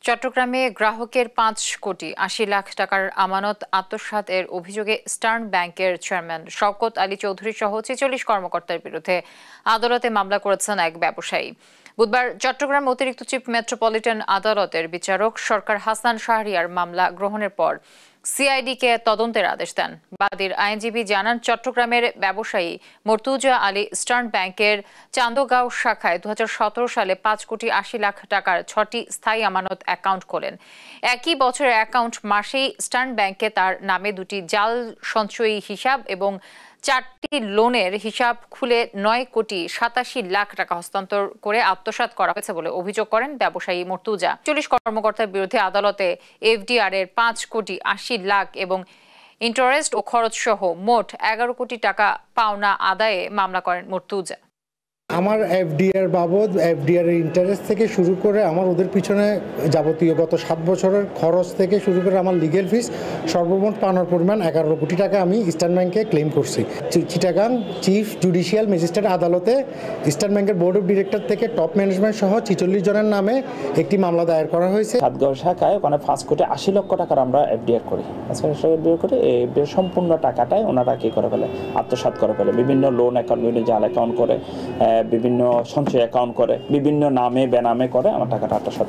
চট্টগ্রামে গ্রাহকের ৫,৮০,০০,০০০ টাকার আমানত আত্মসাতের অভিযোগে ইস্টার্ন ব্যাংকের চেয়ারম্যান শওকত আলী চৌধুরী সহ ৪৬ কর্মকর্তার বিরুদ্ধে আদালতে মামলা করেছেন এক ব্যবসায়ী। বুধবার চট্টগ্রাম অতিরিক্ত চিফ মেট্রোপলিটন আদালতের বিচারক সরকার হাসান শাহরিয়ার মামলা গ্রহণের পর সিআইডিকে তদন্তের আদেশ দেন। বাদীর আইনজীবী জানান, চট্টগ্রামের ব্যবসায়ী মর্তুজা আলী ইস্টার্ন ব্যাংকের চান্দগাঁও শাখায় ২০১৭ সালে ৫,৮০,০০,০০০ টাকার ৬টি স্থায়ী আমানত অ্যাকাউন্ট খোলেন। একই বছরের অ্যাকাউন্ট মাসেই ইস্টার্ন ব্যাংকে তার নামে দুটি জাল সঞ্চয়ী হিসাব এবং ৪টি লোনের হিসাব খুলে ৯,৮৭,০০,০০০ টাকা হস্তান্তর করে আত্মসাৎ করা হয়েছে বলে অভিযোগ করেন ব্যবসায়ী মর্তুজা। ৪০ কর্মকর্তার বিরুদ্ধে আদালতে এফডিআর এর ৫,৮০,০০,০০০ এবং ইন্টারেস্ট ও খরচ সহ মোট ১১ কোটি টাকা পাওনা আদায়ে মামলা করেন মর্তুজা। আমার এফডিআর বাবদ এফডিআর এর ইন্টারেস্ট থেকে শুরু করে আমার ওদের পিছনে যাবতীয় গত ৭ বছরের খরচ থেকে শুরু করে আমার লিগেল ফিস সর্বমোট পাওনার পরিমাণ ১১ কোটি টাকা আমি ইস্টার্ন ব্যাংকে ক্লেম করছি। চিটাগাং চিফ জুডিশিয়াল ম্যাজিস্ট্রেট আদালতে ইস্টার্ন ব্যাংকের বোর্ড অফ ডিরেক্টর থেকে টপ ম্যানেজমেন্ট সহ ৪৬ জনের নামে একটি মামলা দায়ের করা হয়েছে। সাতগাঁও শাখায় ওখানে ৫,৮০,০০,০০০ টাকার আমরা এফডিআর করি। এই সম্পূর্ণ টাকাটাই ওনারা কি করে ফেলে, আত্মসাৎ করে ফেলে। বিভিন্ন লোন অ্যাকাউন্ট, বিভিন্ন জাল অ্যাকাউন্ট করে, বিভিন্ন সঞ্চয় অ্যাকাউন্ট করে, বিভিন্ন নামে বেনামে করে আমার টাকাটা আত্মসাৎ